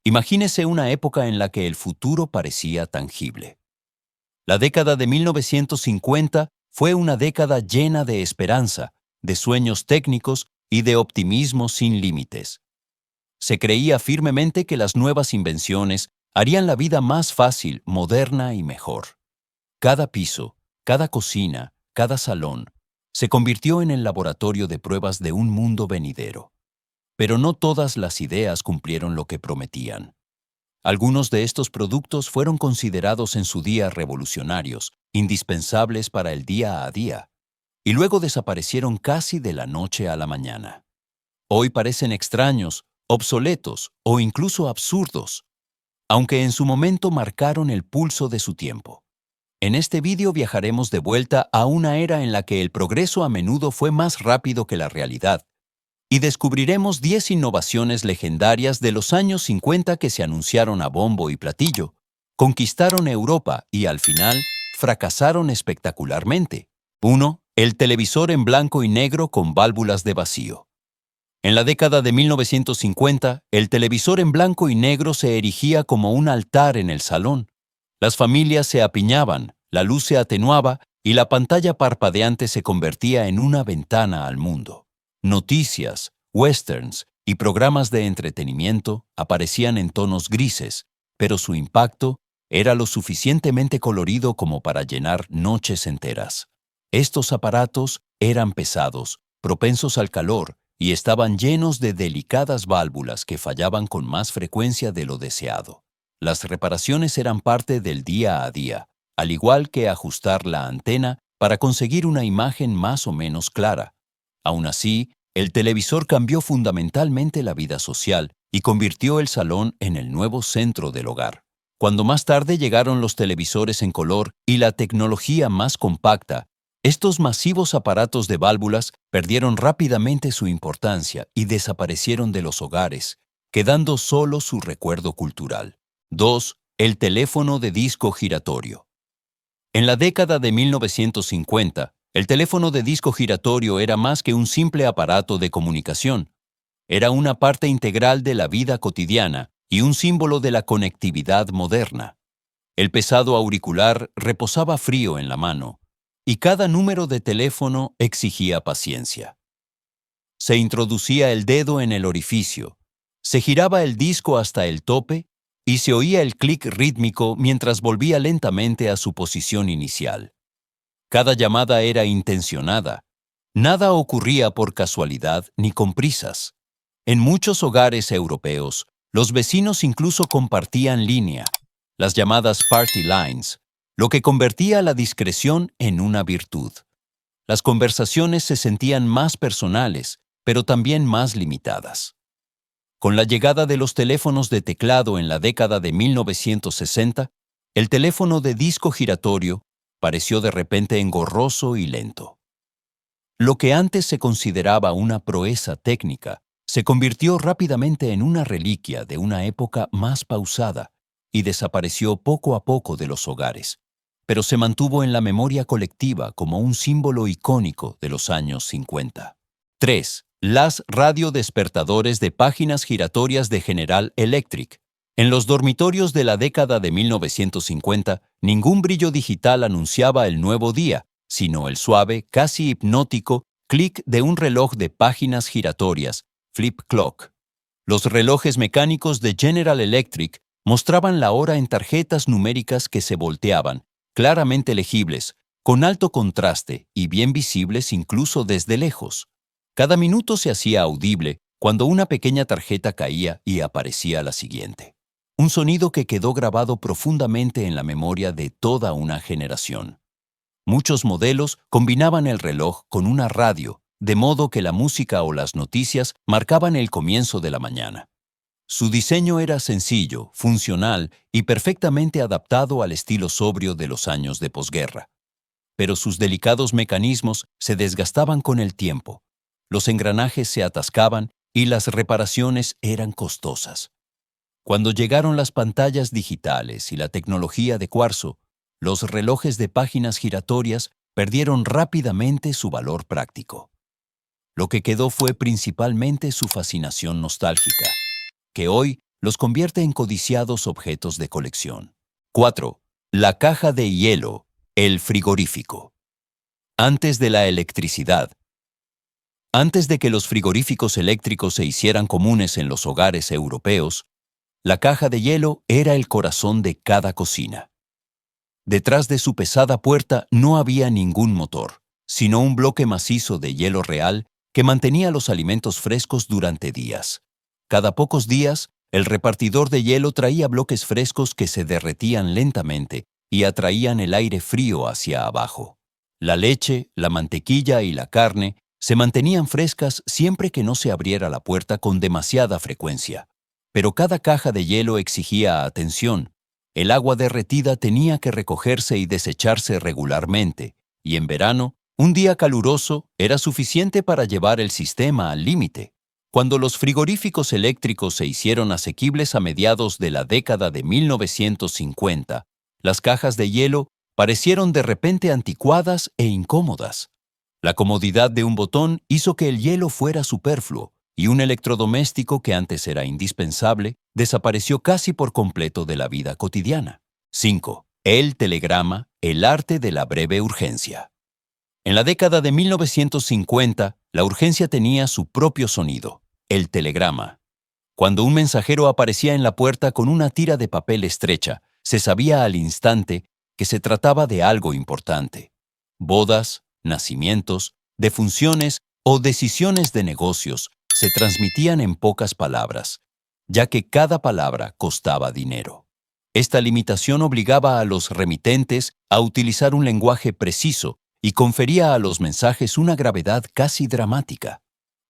Imagínese una época en la que el futuro parecía tangible. La década de 1950 fue una década llena de esperanza, de sueños técnicos y de optimismo sin límites. Se creía firmemente que las nuevas invenciones harían la vida más fácil, moderna y mejor. Cada piso, cada cocina, cada salón, se convirtió en el laboratorio de pruebas de un mundo venidero. Pero no todas las ideas cumplieron lo que prometían. Algunos de estos productos fueron considerados en su día revolucionarios, indispensables para el día a día, y luego desaparecieron casi de la noche a la mañana. Hoy parecen extraños, obsoletos o incluso absurdos, aunque en su momento marcaron el pulso de su tiempo. En este vídeo viajaremos de vuelta a una era en la que el progreso a menudo fue más rápido que la realidad, y descubriremos 10 innovaciones legendarias de los años 50 que se anunciaron a bombo y platillo, conquistaron Europa y al final fracasaron espectacularmente. 1. El televisor en blanco y negro con válvulas de vacío. En la década de 1950, el televisor en blanco y negro se erigía como un altar en el salón. Las familias se apiñaban, la luz se atenuaba y la pantalla parpadeante se convertía en una ventana al mundo. Noticias, westerns y programas de entretenimiento aparecían en tonos grises, pero su impacto era lo suficientemente colorido como para llenar noches enteras. Estos aparatos eran pesados, propensos al calor y estaban llenos de delicadas válvulas que fallaban con más frecuencia de lo deseado. Las reparaciones eran parte del día a día, al igual que ajustar la antena para conseguir una imagen más o menos clara. Aún así, el televisor cambió fundamentalmente la vida social y convirtió el salón en el nuevo centro del hogar. Cuando más tarde llegaron los televisores en color y la tecnología más compacta, estos masivos aparatos de válvulas perdieron rápidamente su importancia y desaparecieron de los hogares, quedando solo su recuerdo cultural. 2. El teléfono de disco giratorio. En la década de 1950, el teléfono de disco giratorio era más que un simple aparato de comunicación. Era una parte integral de la vida cotidiana y un símbolo de la conectividad moderna. El pesado auricular reposaba frío en la mano, y cada número de teléfono exigía paciencia. Se introducía el dedo en el orificio, se giraba el disco hasta el tope y se oía el clic rítmico mientras volvía lentamente a su posición inicial. Cada llamada era intencionada. Nada ocurría por casualidad ni con prisas. En muchos hogares europeos, los vecinos incluso compartían línea, las llamadas party lines, lo que convertía la discreción en una virtud. Las conversaciones se sentían más personales, pero también más limitadas. Con la llegada de los teléfonos de teclado en la década de 1960, el teléfono de disco giratorio pareció de repente engorroso y lento. Lo que antes se consideraba una proeza técnica se convirtió rápidamente en una reliquia de una época más pausada y desapareció poco a poco de los hogares, pero se mantuvo en la memoria colectiva como un símbolo icónico de los años 50. 3. Las radiodespertadores de páginas giratorias de General Electric. En los dormitorios de la década de 1950, ningún brillo digital anunciaba el nuevo día, sino el suave, casi hipnótico, clic de un reloj de páginas giratorias, flip clock. Los relojes mecánicos de General Electric mostraban la hora en tarjetas numéricas que se volteaban, claramente legibles, con alto contraste y bien visibles incluso desde lejos. Cada minuto se hacía audible cuando una pequeña tarjeta caía y aparecía la siguiente. Un sonido que quedó grabado profundamente en la memoria de toda una generación. Muchos modelos combinaban el reloj con una radio, de modo que la música o las noticias marcaban el comienzo de la mañana. Su diseño era sencillo, funcional y perfectamente adaptado al estilo sobrio de los años de posguerra. Pero sus delicados mecanismos se desgastaban con el tiempo. Los engranajes se atascaban y las reparaciones eran costosas. Cuando llegaron las pantallas digitales y la tecnología de cuarzo, los relojes de páginas giratorias perdieron rápidamente su valor práctico. Lo que quedó fue principalmente su fascinación nostálgica, que hoy los convierte en codiciados objetos de colección. 4. La caja de hielo, el frigorífico. Antes de la electricidad. Antes de que los frigoríficos eléctricos se hicieran comunes en los hogares europeos, la caja de hielo era el corazón de cada cocina. Detrás de su pesada puerta no había ningún motor, sino un bloque macizo de hielo real que mantenía los alimentos frescos durante días. Cada pocos días, el repartidor de hielo traía bloques frescos que se derretían lentamente y atraían el aire frío hacia abajo. La leche, la mantequilla y la carne se mantenían frescas siempre que no se abriera la puerta con demasiada frecuencia. Pero cada caja de hielo exigía atención. El agua derretida tenía que recogerse y desecharse regularmente, y en verano, un día caluroso era suficiente para llevar el sistema al límite. Cuando los frigoríficos eléctricos se hicieron asequibles a mediados de la década de 1950, las cajas de hielo parecieron de repente anticuadas e incómodas. La comodidad de un botón hizo que el hielo fuera superfluo, y un electrodoméstico que antes era indispensable desapareció casi por completo de la vida cotidiana. 5. El telegrama, el arte de la breve urgencia. En la década de 1950, la urgencia tenía su propio sonido, el telegrama. Cuando un mensajero aparecía en la puerta con una tira de papel estrecha, se sabía al instante que se trataba de algo importante. Bodas, nacimientos, defunciones o decisiones de negocios se transmitían en pocas palabras, ya que cada palabra costaba dinero. Esta limitación obligaba a los remitentes a utilizar un lenguaje preciso y confería a los mensajes una gravedad casi dramática.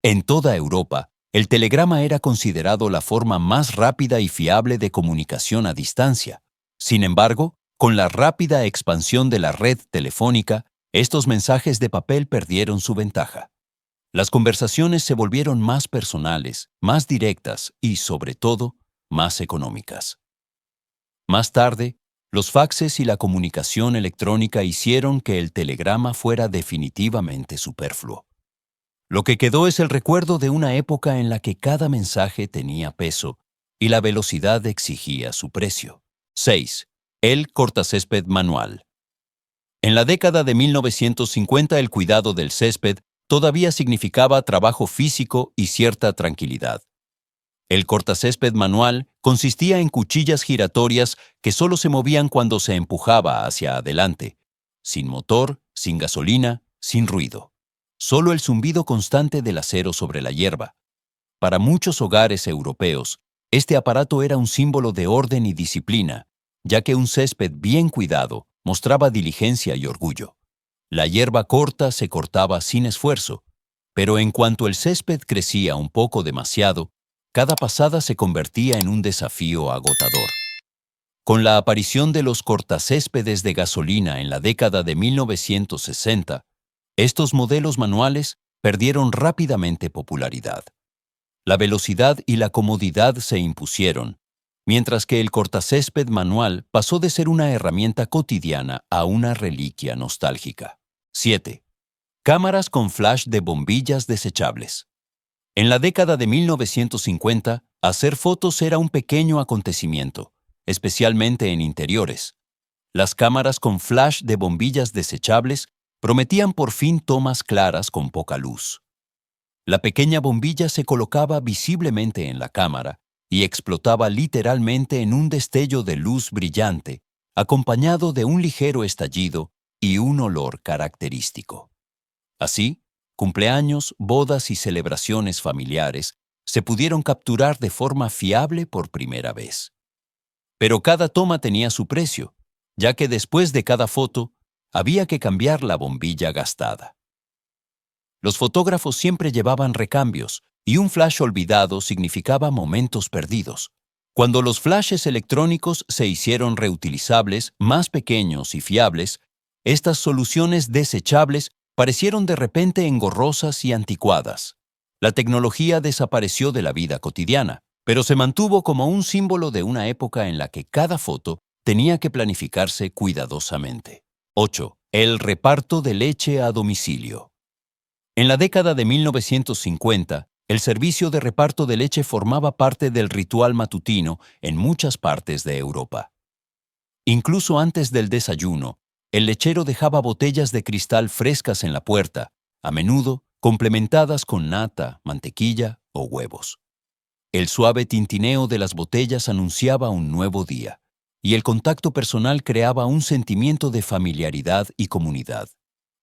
En toda Europa, el telegrama era considerado la forma más rápida y fiable de comunicación a distancia. Sin embargo, con la rápida expansión de la red telefónica, estos mensajes de papel perdieron su ventaja. Las conversaciones se volvieron más personales, más directas y, sobre todo, más económicas. Más tarde, los faxes y la comunicación electrónica hicieron que el telegrama fuera definitivamente superfluo. Lo que quedó es el recuerdo de una época en la que cada mensaje tenía peso y la velocidad exigía su precio. 6. El cortacésped manual. En la década de 1950 el cuidado del césped todavía significaba trabajo físico y cierta tranquilidad. El cortacésped manual consistía en cuchillas giratorias que solo se movían cuando se empujaba hacia adelante, sin motor, sin gasolina, sin ruido. Solo el zumbido constante del acero sobre la hierba. Para muchos hogares europeos, este aparato era un símbolo de orden y disciplina, ya que un césped bien cuidado mostraba diligencia y orgullo. La hierba corta se cortaba sin esfuerzo, pero en cuanto el césped crecía un poco demasiado, cada pasada se convertía en un desafío agotador. Con la aparición de los cortacéspedes de gasolina en la década de 1960, estos modelos manuales perdieron rápidamente popularidad. La velocidad y la comodidad se impusieron, mientras que el cortacésped manual pasó de ser una herramienta cotidiana a una reliquia nostálgica. 7. Cámaras con flash de bombillas desechables. En la década de 1950, hacer fotos era un pequeño acontecimiento, especialmente en interiores. Las cámaras con flash de bombillas desechables prometían por fin tomas claras con poca luz. La pequeña bombilla se colocaba visiblemente en la cámara y explotaba literalmente en un destello de luz brillante, acompañado de un ligero estallido y un olor característico. Así, cumpleaños, bodas y celebraciones familiares se pudieron capturar de forma fiable por primera vez. Pero cada toma tenía su precio, ya que después de cada foto había que cambiar la bombilla gastada. Los fotógrafos siempre llevaban recambios, y un flash olvidado significaba momentos perdidos. Cuando los flashes electrónicos se hicieron reutilizables, más pequeños y fiables, estas soluciones desechables parecieron de repente engorrosas y anticuadas. La tecnología desapareció de la vida cotidiana, pero se mantuvo como un símbolo de una época en la que cada foto tenía que planificarse cuidadosamente. 8. El reparto de leche a domicilio. En la década de 1950, El servicio de reparto de leche formaba parte del ritual matutino en muchas partes de Europa. Incluso antes del desayuno, el lechero dejaba botellas de cristal frescas en la puerta, a menudo complementadas con nata, mantequilla o huevos. El suave tintineo de las botellas anunciaba un nuevo día, y el contacto personal creaba un sentimiento de familiaridad y comunidad.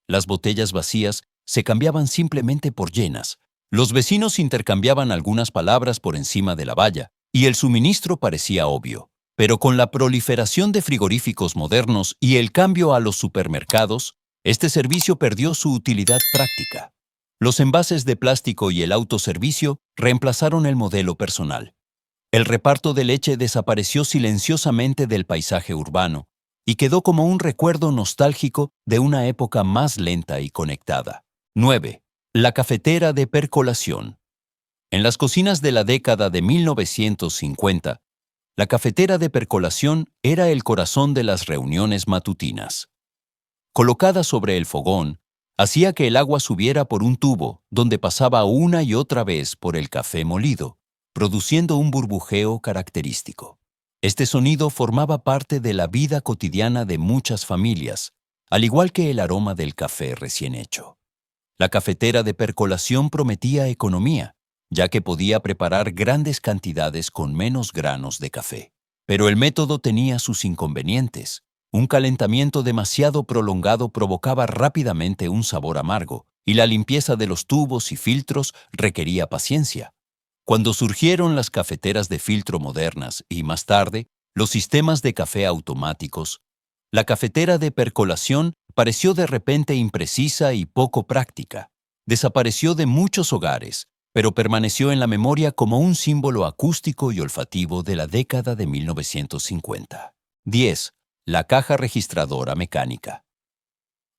Las botellas vacías se cambiaban simplemente por llenas. Los vecinos intercambiaban algunas palabras por encima de la valla, y el suministro parecía obvio. Pero con la proliferación de frigoríficos modernos y el cambio a los supermercados, este servicio perdió su utilidad práctica. Los envases de plástico y el autoservicio reemplazaron el modelo personal. El reparto de leche desapareció silenciosamente del paisaje urbano y quedó como un recuerdo nostálgico de una época más lenta y conectada. 9. La cafetera de percolación. En las cocinas de la década de 1950, la cafetera de percolación era el corazón de las reuniones matutinas. Colocada sobre el fogón, hacía que el agua subiera por un tubo donde pasaba una y otra vez por el café molido, produciendo un burbujeo característico. Este sonido formaba parte de la vida cotidiana de muchas familias, al igual que el aroma del café recién hecho. La cafetera de percolación prometía economía, ya que podía preparar grandes cantidades con menos granos de café. Pero el método tenía sus inconvenientes. Un calentamiento demasiado prolongado provocaba rápidamente un sabor amargo, y la limpieza de los tubos y filtros requería paciencia. Cuando surgieron las cafeteras de filtro modernas y, más tarde, los sistemas de café automáticos, la cafetera de percolación pareció de repente imprecisa y poco práctica. Desapareció de muchos hogares, pero permaneció en la memoria como un símbolo acústico y olfativo de la década de 1950. 10. La caja registradora mecánica.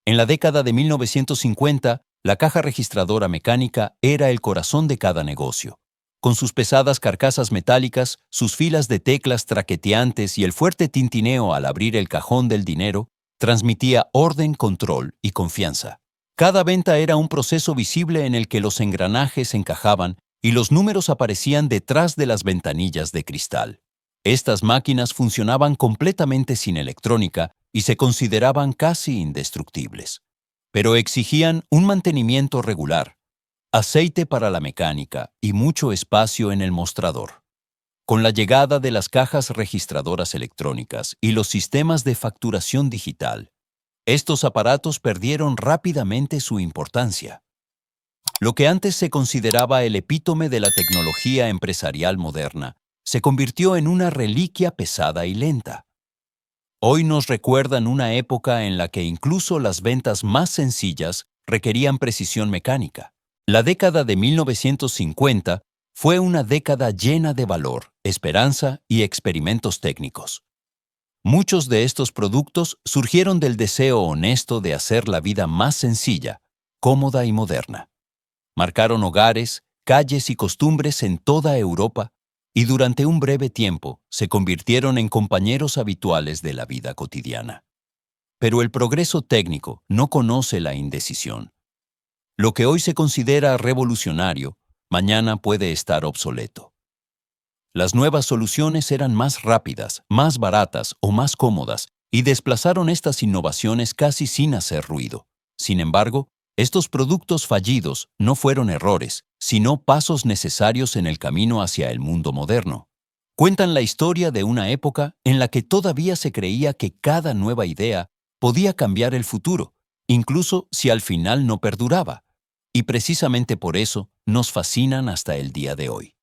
En la década de 1950, la caja registradora mecánica era el corazón de cada negocio. Con sus pesadas carcasas metálicas, sus filas de teclas traqueteantes y el fuerte tintineo al abrir el cajón del dinero, transmitía orden, control y confianza. Cada venta era un proceso visible en el que los engranajes encajaban y los números aparecían detrás de las ventanillas de cristal. Estas máquinas funcionaban completamente sin electrónica y se consideraban casi indestructibles. Pero exigían un mantenimiento regular, aceite para la mecánica y mucho espacio en el mostrador. Con la llegada de las cajas registradoras electrónicas y los sistemas de facturación digital, estos aparatos perdieron rápidamente su importancia. Lo que antes se consideraba el epítome de la tecnología empresarial moderna, se convirtió en una reliquia pesada y lenta. Hoy nos recuerdan una época en la que incluso las ventas más sencillas requerían precisión mecánica. La década de 1950 fue una década llena de valor, esperanza y experimentos técnicos. Muchos de estos productos surgieron del deseo honesto de hacer la vida más sencilla, cómoda y moderna. Marcaron hogares, calles y costumbres en toda Europa y durante un breve tiempo se convirtieron en compañeros habituales de la vida cotidiana. Pero el progreso técnico no conoce la indecisión. Lo que hoy se considera revolucionario, mañana puede estar obsoleto. Las nuevas soluciones eran más rápidas, más baratas o más cómodas y desplazaron estas innovaciones casi sin hacer ruido. Sin embargo, estos productos fallidos no fueron errores, sino pasos necesarios en el camino hacia el mundo moderno. Cuentan la historia de una época en la que todavía se creía que cada nueva idea podía cambiar el futuro, incluso si al final no perduraba. Y precisamente por eso nos fascinan hasta el día de hoy.